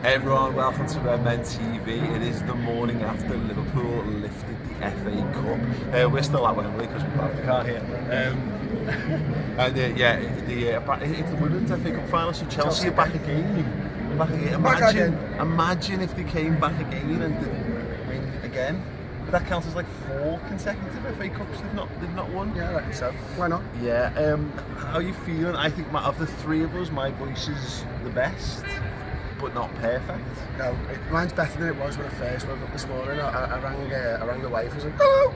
Hey everyone, welcome to Red Men TV. It is the morning after Liverpool lifted the FA Cup. We're still at Wembley because we parked the car here. And it's the Women's FA Cup final, so Chelsea are back again. Imagine if they came back again and did win again. But that counts as like 4 consecutive FA Cups they've not won. Yeah, I reckon so. Why not? Yeah. How are you feeling? I think of the three of us, my voice is the best, but not perfect. No, mine's better than it was when I first woke up this morning. I rang the wife. I was like, hello.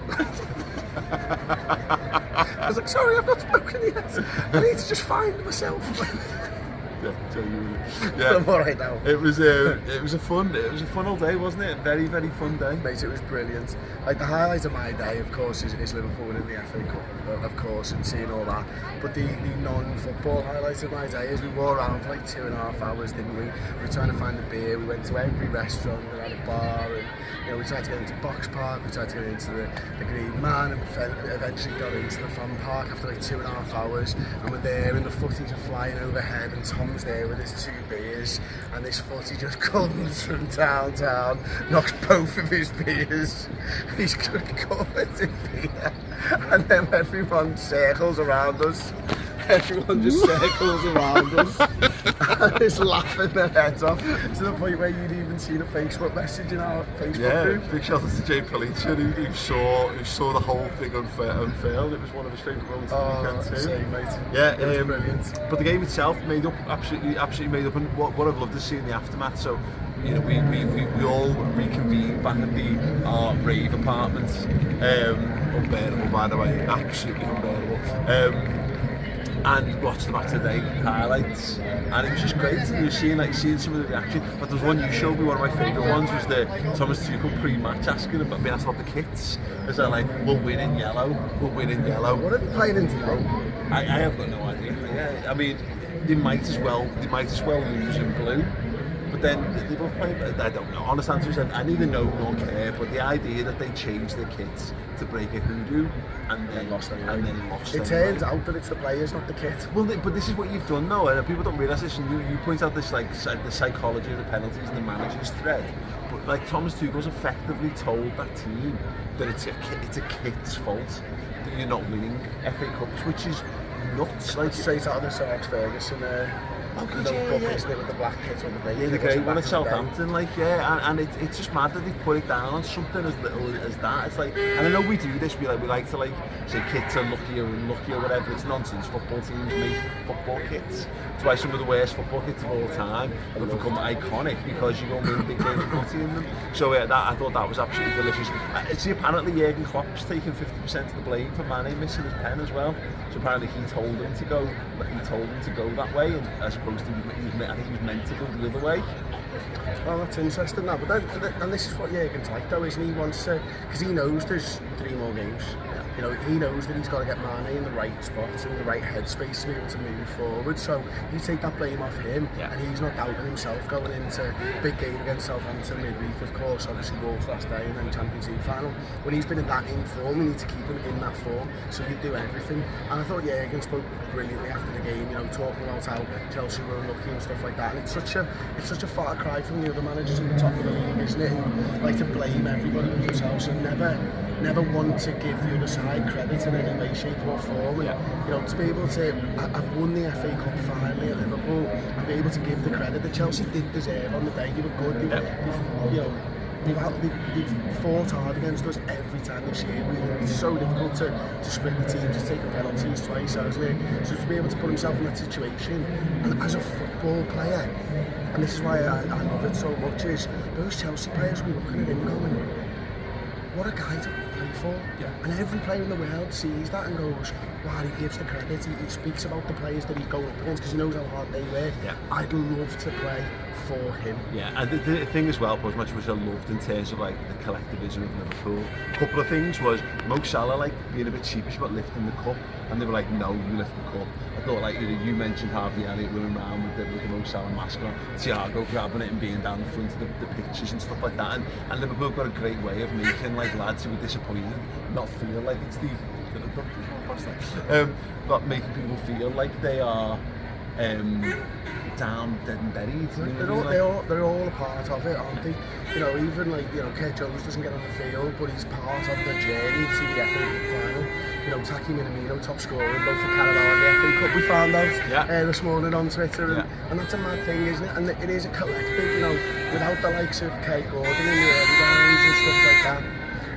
I was like, sorry, I've not spoken yet. I need to just find myself. Yeah, I'm all right now. It was a fun old day, wasn't it? A very, very fun day. Mate, it was brilliant. Like the highlight of my day, of course, is Liverpool winning the FA Cup, of course, and seeing all that. But the non-football highlight of my day is we wore around for like 2.5 hours, didn't we? We were trying to find the beer. We went to every restaurant and had a bar, and we tried to get into Box Park. We tried to get into the Green Man, and we eventually got into the Fan Park after like 2.5 hours. And we're there, and the footies are flying overhead, and Tom's there with his 2 beers, and this footy just comes from downtown, knocks both of his beers. He's covered in beer, and then everyone circles around us. Everyone just circles around us and is laughing their heads off to the point where you'd even seen a Facebook message in our Facebook group. Big shout out to Jay Palitcher who saw the whole thing unfurled. It was one of his favourite moments of the weekend too. Same, mate. Yeah, it was brilliant. But the game itself made up, absolutely made up, and what I've loved to see in the aftermath. So, you know, we all reconvened back at our rave apartment. Unbearable, by the way, absolutely unbearable. And watched the match today, highlights, and it was just great. You were seeing some of the reaction. But there's one you showed me, one of my favourite ones was the Thomas Tuchel pre-match being asked about the kits. Is that like, we'll win in yellow? What are they playing into though? I have got no idea. Yeah, I mean, they might as well lose in blue. But then they both play. I don't know. Honest answer is I neither know nor care. But the idea that they changed their kits to break a hoodoo and then lost. It turns out that it's the players, not the kit. Well, but this is what you've done now, and people don't realise this. And you point out this like the psychology of the penalties and the manager's thread. But like Thomas Tuchel's effectively told that team that it's a kit's fault that you're not winning FA Cups, which is nuts. Like straight out of the Sir Alex Ferguson. Isn't it, with the black kit or the grey one at Southampton, and it's just mad that they put it down on something as little as that. It's like, and I know we do this, we like to say kits are luckier and luckier or whatever. It's nonsense. Football teams make football kits. It's why some of the worst football kits of all time have become iconic, because you go and win big games of footy in them. So I thought that was absolutely delicious. See, apparently Jurgen Klopp's taking 50% of the blame for Mane missing his pen as well. So apparently he told him to go that way, and as opposed to I think he was meant to go the other way. Well, that's interesting now, but and this is what Jurgen's like though, isn't he? Wants to, because he knows there's 3 more games. You know, he knows that he's got to get Mane in the right spots, in the right headspace to be able to move forward. So you take that blame off him, and he's not doubting himself going into big game against Southampton midweek. Of course, obviously Wolves last day and then Champions League final. When he's been in that form, we need to keep him in that form. So he'd do everything. And I thought Jurgen spoke brilliantly after the game. You know, talking about how Chelsea were unlucky and stuff like that. And it's such a far cry from the other managers at the top of the league, isn't it? Who like to blame everybody but themselves and never want to give the other side credit in any way, shape or form. And, you know, to be able to have won the FA Cup finally at Liverpool and be able to give the credit that Chelsea did deserve on the day. They were good. They've fought hard against us every time this year. It's so difficult to split the teams. It's taken penalties twice, hasn't it? So to be able to put himself in that situation, and as a football player, and this is why I love it so much, is those Chelsea players were looking at him going, what a guy to play for. And every player in the world sees that and goes, wow, he gives the credit. He speaks about the players that he's going up against because he knows how hard they work. I'd love to play for him. And the thing as well, as much as I loved in terms of like the collectivism of Liverpool, a couple of things was Mo Salah being a bit sheepish about lifting the cup, and they were like, no, you lift the cup. I thought you mentioned Harvey Elliott running around with the Mo Salah mask on, Thiago grabbing it and being down the front of the pictures and stuff like that, and Liverpool got a great way of making lads who were disappointed not feel like it's but making people feel like they are down, dead and buried. They're all a part of it, aren't they? You know, even like, you know, Kurt Jones doesn't get on the field, but he's part of the journey to the FA Cup final. You know, Taki Minamino, top scorer in both the Carabao and the FA Cup, we found out this morning on Twitter, and that's a mad thing, isn't it? And it is a collective, you know, without the likes of Kate Gordon in the early rounds and stuff like that.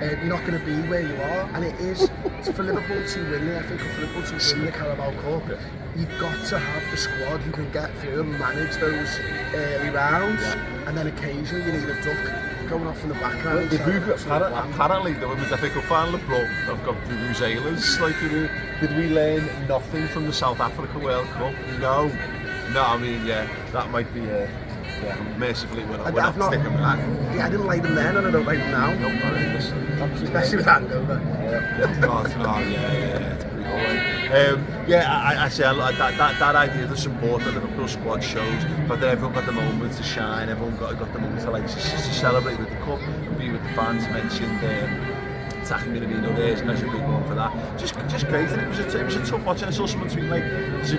You're not going to be where you are, and it is for Liverpool to win the FA Cup, for Liverpool to win the Carabao Cup. You've got to have the squad who can get through and manage those early rounds, and then occasionally you need a duck going off in the background. Apparently, the Women's FA Cup final have got vuvuzelas. Like, did we learn nothing from the South Africa World Cup? No. I mean, that might be. Mercifully, we're not sticking with that. Yeah, I didn't like them then, and I don't like them now. Especially with hangover. It's pretty cool. I say that idea of the support that the Liverpool squad shows, but that everyone got the moment to shine, everyone got the moment to like to celebrate with the cup and be with the fans. Mentioned Taki Minamino there as a big one for that. Just great. And it was a tough watch. And I saw someone tweet like,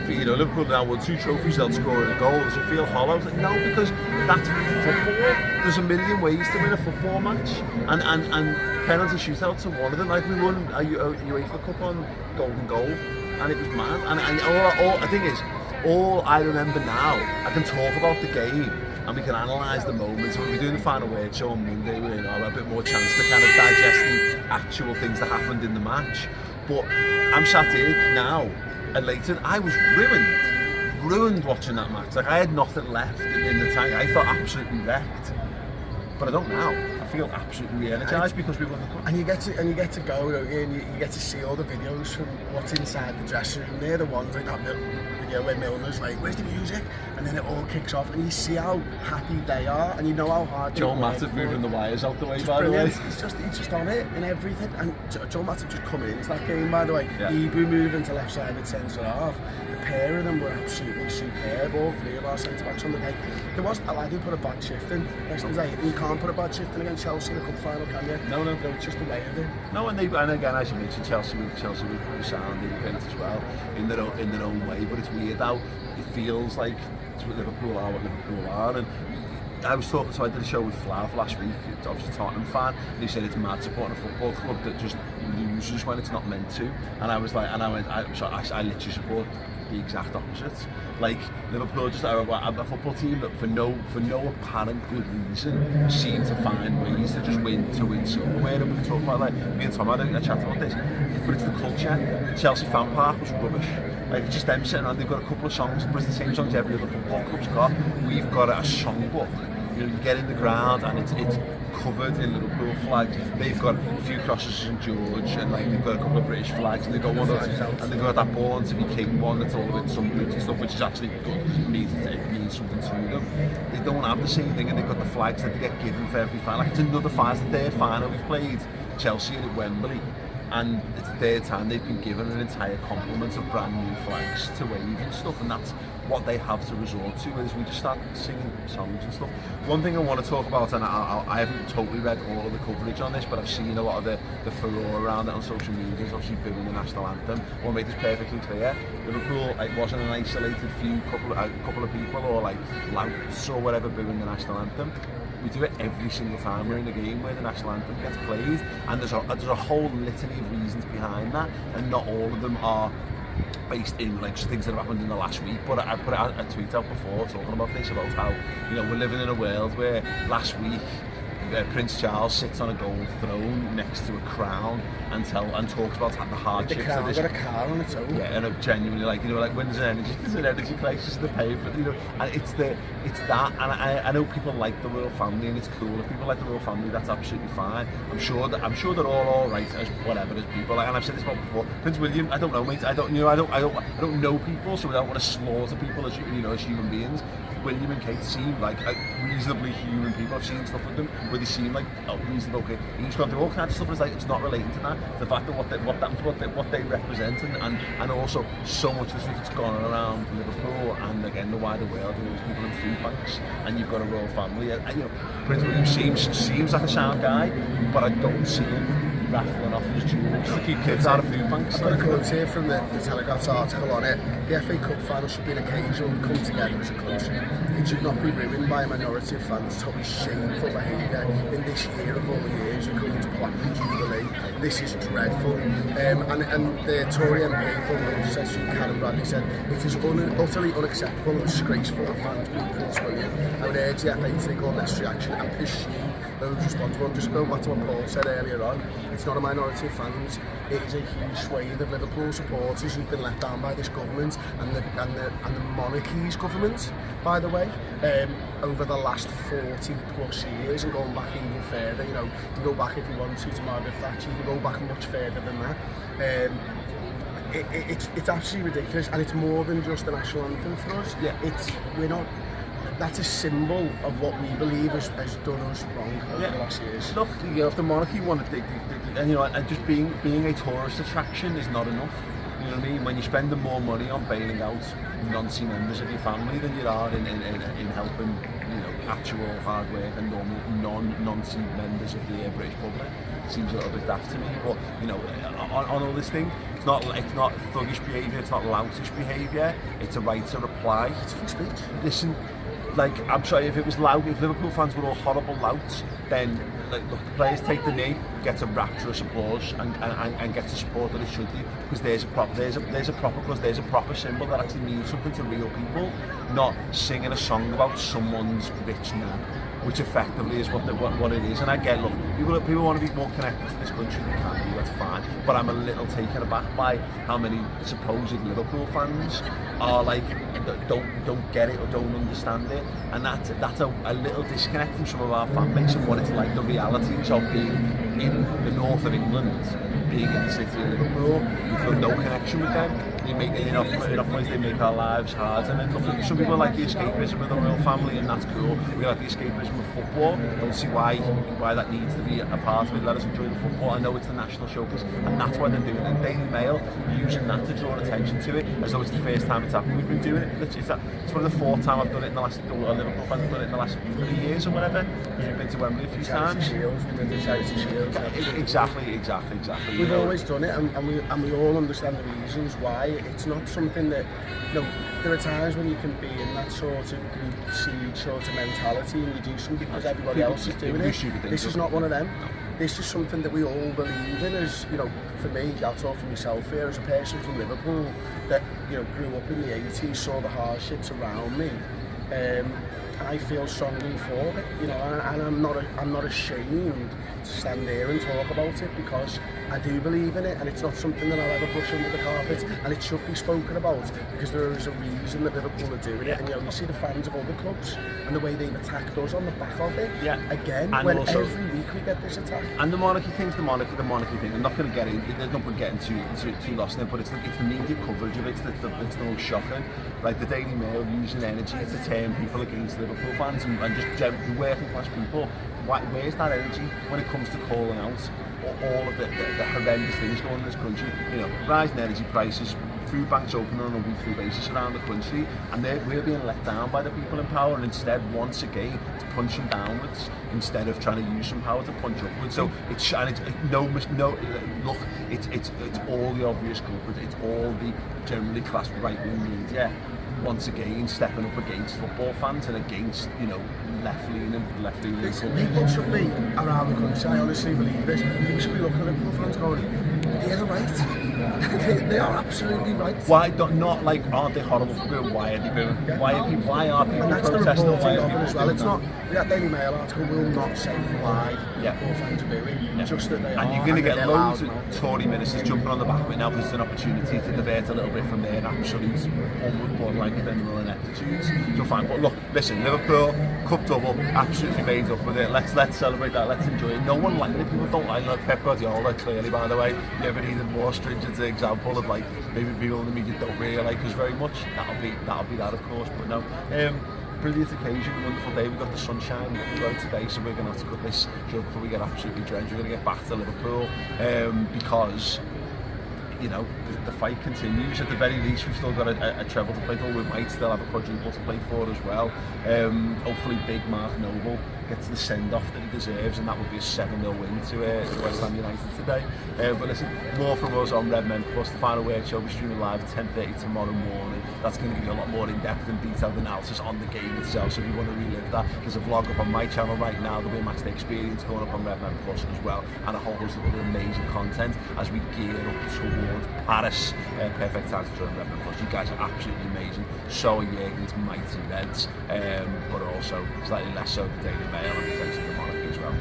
you know, Liverpool now won 2 trophies, they'll score a goal. Does it feel hollow? I was like, no, because that's football. There's a million ways to win a football match, and penalty shootouts are one of them. Like, we won a UEFA Cup on golden goal, and it was mad. And all the thing is, all I remember now, I can talk about the game and we can analyse the moments. When we're doing the final word show on Monday, we have a bit more chance to kind of digest the actual things that happened in the match. But I'm sat here now, elated. I was ruined watching that match. Like, I had nothing left in the tank. I felt absolutely wrecked. But I don't now. I feel absolutely re-energised because we won the cup. And you get to go, and you get to see all the videos from what's inside the dressing room. They're the ones like that video where Milner's like, "Where's the music?" And then it all kicks off, and you see how happy they are, and you know how hard. Joe Matip moving the wires out the way, by the way. He's just on it and everything. And Joe Matip just coming into that game, by the way. Ibu moving to left-sided centre half. The pair of them were absolutely superb. All 3 of our centre-backs on the day. There wasn't a lad who put a bad shift in yesterday. You can't put a bad shift in against Chelsea in the cup final, can you? No. It's just the way of it. No, and again, as you mentioned, Chelsea with the sound, they were great as well in their own way. But it's weird how it feels like it's what Liverpool are. And I was talking, so I did a show with Flav last week. It's obviously a Tottenham fan, and he said it's mad supporting a football club that just loses when it's not meant to. And I was like, I literally support the exact opposite. Like, Liverpool just are a football team that for no apparent good reason seem to find ways to just win silverware. And we can talk about, like, me and Tom had a chat about this, but it's the culture. The Chelsea fan park was rubbish. Like, it's just them sitting around, they've got a couple of songs, but it's the same songs every other football club's got. We've got a songbook. You know, you get in the ground and it's covered in Liverpool flags. They've got a few crosses St George, and like they've got a couple of British flags, and they've got one of those, and they've got that Born to be King one that's all about some British stuff, which is actually good because it means something to them. They don't have the same thing, and they've got the flags that they get given for every final. Like, it's another final, it's the 3rd final we've played Chelsea at Wembley, and it's the 3rd time they've been given an entire complement of brand new flags to wave and stuff, and that's what they have to resort to is we just start singing songs and stuff. One thing I want to talk about, and I haven't totally read all of the coverage on this, but I've seen a lot of the furore around it on social media, is obviously booing the national anthem. I want to make this perfectly clear. Liverpool, it wasn't an isolated couple of people or like louts or whatever booing the national anthem. We do it every single time we're in a game where the national anthem gets played, and there's a whole litany of reasons behind that, and not all of them are based in like just things that have happened in the last week. But I put a tweet out before talking about this, about how, you know, we're living in a world where last week Prince Charles sits on a gold throne next to a crown and talks about the hardships. The crown got a car on its own. Yeah, and genuinely, like, you know, like when there's an energy crisis, the paper, you know, and it's that. And I know people like the royal family, and it's cool if people like the royal family. That's absolutely fine. I'm sure they're all right as whatever as people. Like, and I've said this before. Prince William, I don't know, mate. I don't know people, so I don't want to slaughter people as human beings. William and Kate seem like reasonably human people. I've seen stuff with them where they seem like reasonable. Okay, you just gone through all kinds of stuff, and it's like it's not relating to that. The fact that what they represent, and also so much of the stuff that's gone around Liverpool and again the wider world, and there's people in food banks, and you've got a royal family. And, you know, Prince William seems like a sound guy, but I don't see him raffling off his jewels to keep kids out of food banks. I've got a quote here from the Telegraph's article on it. The FA Cup final should be an occasion when we come together as a country. It should not be ruined by a minority of fans' totally shameful behaviour in this year of all the years, the Queen's Platinum Jubilee. This is dreadful. And the Tory MP from Manchester, Karen Bradley, said it is utterly unacceptable and disgraceful that fans being Prince William. I would urge the FA to take all necessary action and pursue those responsible. And just going back to what Paul said earlier on, it's not a minority of fans, it is a huge swathe of Liverpool supporters who've been let down by this government and the monarchy's government, by the way, over the last 40 plus years, and going back even further. You know, you can go back if you want to Margaret Thatcher, you can go back much further than that. It's absolutely ridiculous, and it's more than just a national anthem for us. Yeah. We're not. That's a symbol of what we believe has done us wrong over the last years. Look, you know, if the monarchy wanted to, and you know, and just being a tourist attraction is not enough. You know what I mean? When you're spending more money on bailing out non-C members of your family than you are in helping, you know, actual hard work and normal non-C members of the British public, seems a little bit daft to me. But you know, on all this thing, it's not thuggish behaviour, it's not loutish behaviour. It's a right to reply. It's free speech. Listen. Like, I'm sorry, if it was loud, if Liverpool fans were all horrible louts, then like, look, the players take the knee, get a rapturous applause, and get the support that it should do, because there's a proper symbol that actually means something to real people, not singing a song about someone's rich now, which effectively is what it is. And I get, look, people want to be more connected to this country, they can be, that's fine, but I'm a little taken aback by how many supposed Liverpool fans are like, don't get it or don't understand it, and that's a little disconnect from some of our fan base and what it's like, the realities of being in the north of England, being in the city of Liverpool. We feel no connection with them. They make enough ways they make our lives hard. And then look, some people like the escapism of the royal family, and that's cool. We like the escapism of football. Don't see why that needs to be a part of it. Let us enjoy the football. I know it's the national showcase, and that's why they're doing it. And Daily Mail using that to draw attention to it, as though it's the first time it's happened. We've been doing it. It's probably the fourth time I've done it in the last. Liverpool fans have done it in the last 3 years or whatever. Because we've been to Wembley a few times. Shields, we did the charity shields. Exactly. We've always done it, and we all understand the reasons why. It's not something that, you know, there are times when you can be in that sort of group siege sort of mentality, and you do something because everybody else is doing it. This is not one of them. This is something that we all believe in. As you know, for me, I'll talk for myself here, as a person from Liverpool that, you know, grew up in the 80s, saw the hardships around me. I feel strongly for it, you know, and I'm not ashamed to stand there and talk about it, because I do believe in it, and it's not something that I'll ever brush under the carpet, and it should be spoken about, because there is a reason that Liverpool are doing it. And you know, you see the fans of other clubs and the way they've attacked us on the back of it. Yeah. Again, and when also, every week we get this attack. And the monarchy thing's the monarchy thing. I'm not going to get in. There's no point getting too lost in it, but it's the media coverage of it. It's the most shocking. Like the Daily Mail using energy to turn people against Liverpool fans and just the working class people. Where's that energy when it comes to calling out all of the horrendous things going on in this country? You know, rising energy prices, food banks opening on a weekly basis around the country, and we're being let down by the people in power, and instead, once again, it's punching downwards instead of trying to use some power to punch upwards. So it's all the obvious culprits. It's all the generally classed right-wing media once again stepping up against football fans and against, you know, left-leaning people should be around the country. I honestly believe this. People should be looking at Liverpool fans going, they're right. They are absolutely right. Why not like, aren't they horrible for booing? Why are they booing? Yeah. Why are people and that's protesting? The reporting of it as well. It's not, that Daily Mail article will not say why Liverpool fans are booing, just that they are. And you're going to get loads of Tory ministers jumping on the back of it now, because it's an opportunity to divert a little bit from their absolute borderline criminal ineptitudes. So fine, but look, listen, Liverpool, cup double, absolutely made up with it. Let's celebrate that, let's enjoy it. No one liked it, people don't like Pep Guardiola, clearly, by the way. Never needed a more stringent example of like, maybe people in the media don't really like us very much. That'll be that, of course, but no. Brilliant occasion, wonderful day. We've got the sunshine out today, so we're going to have to cut this short before we get absolutely drenched. We're going to get back to Liverpool because you know, the fight continues. At the very least, we've still got a treble to play for. We might still have a quadruple to play for as well. Hopefully big Mark Noble gets the send-off that he deserves, and that would be a 7-0 win to West Ham United today. But listen, more from us on Red Men Plus. The Final Word show will be streaming live at 10:30 tomorrow morning. That's going to give you a lot more in-depth and detailed analysis on the game itself, so if you want to relive that, there's a vlog up on my channel right now. There'll be a matchday experience going up on Red Men Plus as well, and a whole host of other amazing content as we gear up towards Paris. Perfect time to join Red Men Plus. You guys are absolutely amazing. So are Jurgen's mighty Reds, but also slightly less so the Daily Mail and potentially the Monarchy as well.